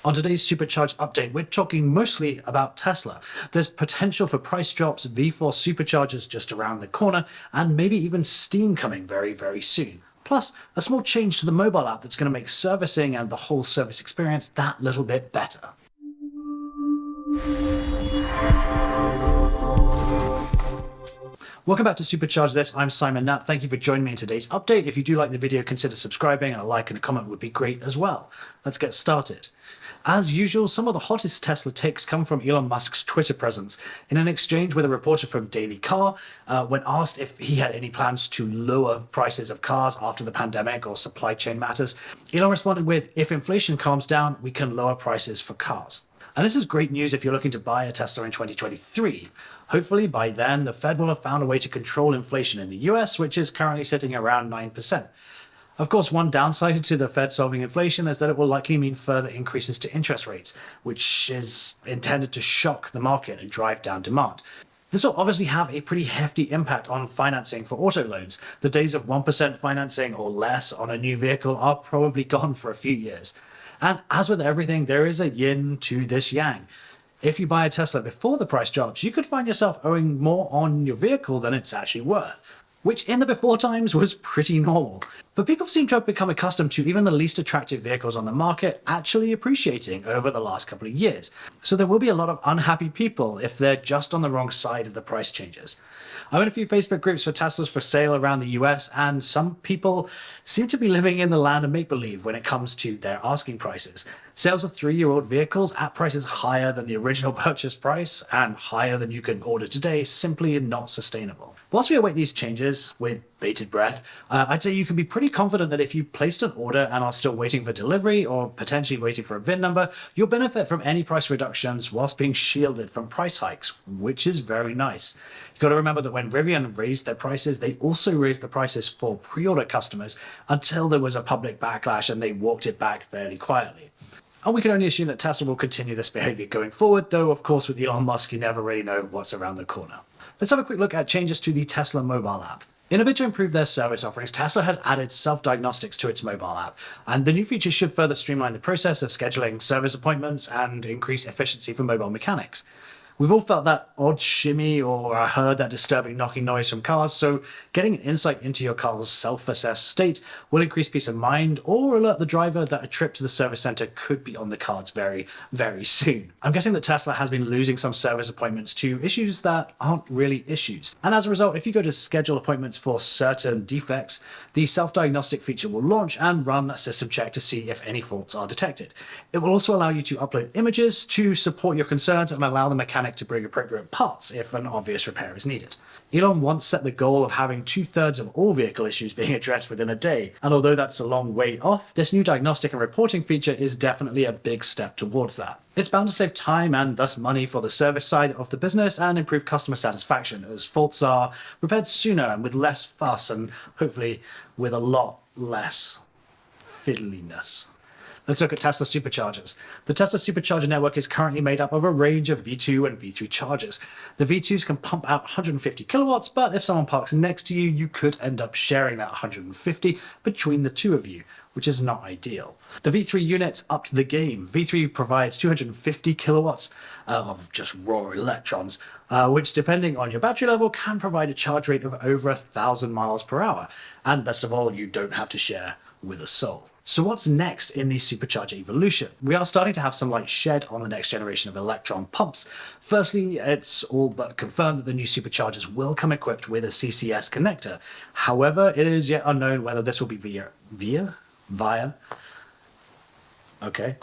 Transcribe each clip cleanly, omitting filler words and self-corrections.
On today's Supercharged update, we're talking mostly about Tesla. There's potential for price drops, V4 Superchargers just around the corner, and maybe even Steam coming very, very soon. Plus, a small change to the mobile app that's going to make servicing and the whole service experience that little bit better. Welcome back to Supercharge This. I'm Simon Knapp. Thank you for joining me in today's update. If you do like the video, consider subscribing, and a like and a comment would be great as well. Let's get started. As usual, some of the hottest Tesla takes come from Elon Musk's Twitter presence. In an exchange with a reporter from Daily Car, when asked if he had any plans to lower prices of cars after the pandemic or supply chain matters, Elon responded with, "If inflation calms down, we can lower prices for cars." And this is great news if you're looking to buy a Tesla in 2023. Hopefully by then, the Fed will have found a way to control inflation in the US, which is currently sitting around 9%. Of course, one downside to the Fed solving inflation is that it will likely mean further increases to interest rates, which is intended to shock the market and drive down demand. This will obviously have a pretty hefty impact on financing for auto loans. The days of 1% financing or less on a new vehicle are probably gone for a few years. And as with everything, there is a yin to this yang. If you buy a Tesla before the price drops, you could find yourself owing more on your vehicle than it's actually worth, which in the before times was pretty normal. But people seem to have become accustomed to even the least attractive vehicles on the market actually appreciating over the last couple of years. So there will be a lot of unhappy people if they're just on the wrong side of the price changes. I'm in a few Facebook groups for Teslas for sale around the US, and some people seem to be living in the land of make-believe when it comes to their asking prices. Sales of 3-year-old vehicles at prices higher than the original purchase price and higher than you can order today simply not sustainable. Whilst we await these changes with bated breath, I'd say you can be pretty confident that if you placed an order and are still waiting for delivery or potentially waiting for a VIN number, you'll benefit from any price reductions whilst being shielded from price hikes, which is very nice. You've got to remember that when Rivian raised their prices, they also raised the prices for pre-order customers until there was a public backlash and they walked it back fairly quietly. And we can only assume that Tesla will continue this behavior going forward, though of course with Elon Musk you never really know what's around the corner. Let's have a quick look at changes to the Tesla mobile app. In a bid to improve their service offerings, Tesla has added self-diagnostics to its mobile app, and the new feature should further streamline the process of scheduling service appointments and increase efficiency for mobile mechanics. We've all felt that odd shimmy or heard that disturbing knocking noise from cars, so getting an insight into your car's self-assessed state will increase peace of mind or alert the driver that a trip to the service center could be on the cards very, very soon. I'm guessing that Tesla has been losing some service appointments to issues that aren't really issues. And as a result, if you go to schedule appointments for certain defects, the self-diagnostic feature will launch and run a system check to see if any faults are detected. It will also allow you to upload images to support your concerns and allow the mechanic to bring appropriate parts if an obvious repair is needed. Elon once set the goal of having 2/3 of all vehicle issues being addressed within a day, and although that's a long way off, this new diagnostic and reporting feature is definitely a big step towards that. It's bound to save time and thus money for the service side of the business and improve customer satisfaction, as faults are repaired sooner and with less fuss and hopefully with a lot less fiddliness. Let's look at Tesla Superchargers. The Tesla Supercharger network is currently made up of a range of V2 and V3 chargers. The V2s can pump out 150 kilowatts, but if someone parks next to you, you could end up sharing that 150 between the two of you, which is not ideal. The V3 units upped the game. V3 provides 250 kilowatts of just raw electrons, which depending on your battery level can provide a charge rate of over 1,000 miles per hour. And best of all, you don't have to share with a soul. So what's next in the supercharger evolution? We are starting to have some light shed on the next generation of electron pumps. Firstly, it's all but confirmed that the new superchargers will come equipped with a CCS connector. However, it is yet unknown whether this will be via. Okay.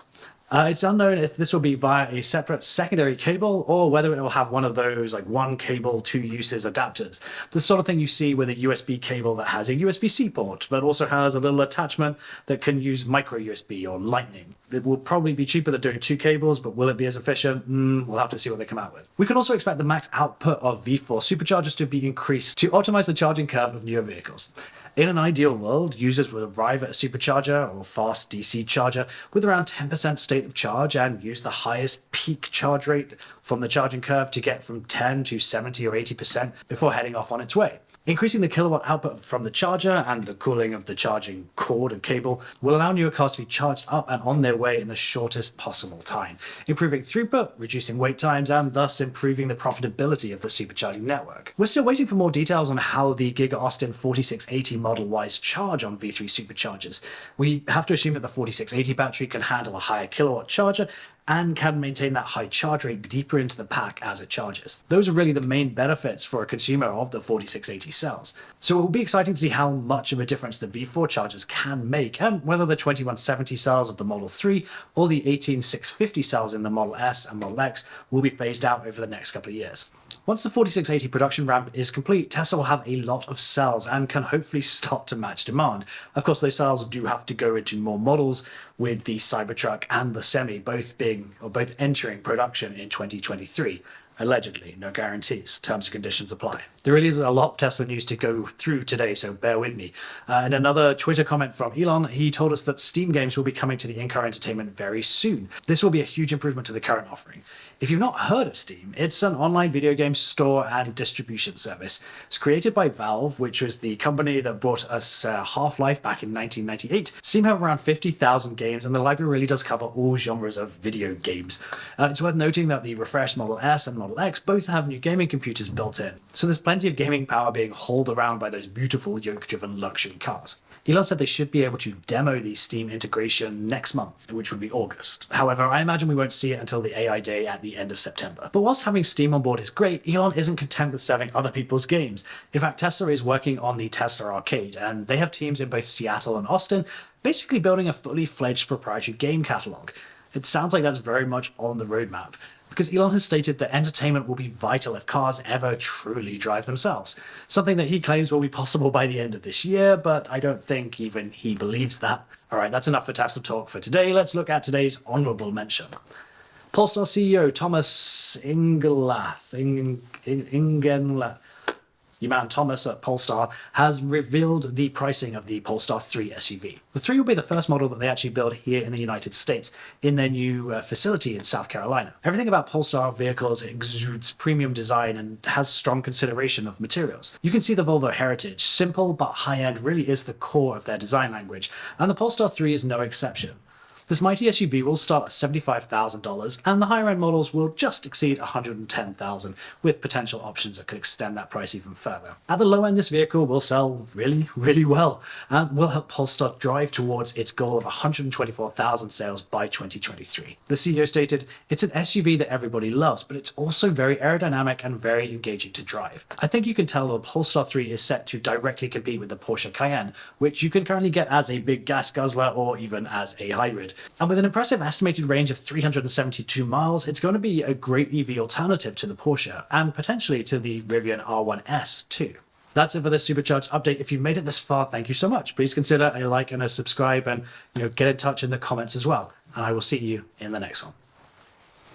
It's unknown if this will be via a separate secondary cable or whether it will have one of those like one cable, two uses adapters. The sort of thing you see with a USB cable that has a USB-C port, but also has a little attachment that can use micro USB or lightning. It will probably be cheaper than doing two cables, but will it be as efficient? We'll have to see what they come out with. We can also expect the max output of V4 Superchargers to be increased to optimize the charging curve of newer vehicles. In an ideal world, users would arrive at a supercharger or fast DC charger with around 10% state of charge and use the highest peak charge rate from the charging curve to get from 10 to 70 or 80% before heading off on its way. Increasing the kilowatt output from the charger and the cooling of the charging cord and cable will allow newer cars to be charged up and on their way in the shortest possible time, improving throughput, reducing wait times, and thus improving the profitability of the supercharging network. We're still waiting for more details on how the Giga Austin 4680 Model Ys charge on V3 Superchargers. We have to assume that the 4680 battery can handle a higher kilowatt charger and can maintain that high charge rate deeper into the pack as it charges. Those are really the main benefits for a consumer of the 4680 cells. So it will be exciting to see how much of a difference the V4 chargers can make, and whether the 2170 cells of the Model 3 or the 18650 cells in the Model S and Model X will be phased out over the next couple of years. Once the 4680 production ramp is complete, Tesla will have a lot of cells and can hopefully start to match demand. Of course, those cells do have to go into more models, with the Cybertruck and the Semi both entering production in 2023. Allegedly, no guarantees. Terms and conditions apply. There really is a lot of Tesla news to go through today, so bear with me. In another Twitter comment from Elon, he told us that Steam games will be coming to the in-car entertainment very soon. This will be a huge improvement to the current offering. If you've not heard of Steam, it's an online video game store and distribution service. It's created by Valve, which was the company that brought us Half-Life back in 1998. Steam have around 50,000 games, and the library really does cover all genres of video games. It's worth noting that the refreshed Model S and Model X both have new gaming computers built in, so there's plenty of gaming power being hauled around by those beautiful yoke-driven luxury cars. Elon said they should be able to demo the Steam integration next month, which would be August. However, I imagine we won't see it until the AI Day at the end of September. But whilst having Steam on board is great, Elon isn't content with serving other people's games. In fact, Tesla is working on the Tesla Arcade, and they have teams in both Seattle and Austin, basically building a fully fledged proprietary game catalog. It sounds like that's very much on the roadmap, because Elon has stated that entertainment will be vital if cars ever truly drive themselves. Something that he claims will be possible by the end of this year, but I don't think even he believes that. Alright, that's enough for Tesla talk for today. Let's look at today's honourable mention. Polestar CEO Thomas Ingenlath, your man Thomas at Polestar, has revealed the pricing of the Polestar 3 SUV. The 3 will be the first model that they actually build here in the United States, in their new facility in South Carolina. Everything about Polestar vehicles exudes premium design and has strong consideration of materials. You can see the Volvo heritage. Simple but high-end really is the core of their design language, and the Polestar 3 is no exception. This mighty SUV will start at $75,000, and the higher-end models will just exceed $110,000, with potential options that could extend that price even further. At the low end, this vehicle will sell really, really well, and will help Polestar drive towards its goal of 124,000 sales by 2023. The CEO stated, "It's an SUV that everybody loves, but it's also very aerodynamic and very engaging to drive. I think you can tell the Polestar 3 is set to directly compete with the Porsche Cayenne, which you can currently get as a big gas guzzler or even as a hybrid. And with an impressive estimated range of 372 miles, it's going to be a great EV alternative to the Porsche, and potentially to the Rivian R1S too." That's it for this Supercharged update. If you've made it this far, thank you so much. Please consider a like and a subscribe, and get in touch in the comments as well. And I will see you in the next one.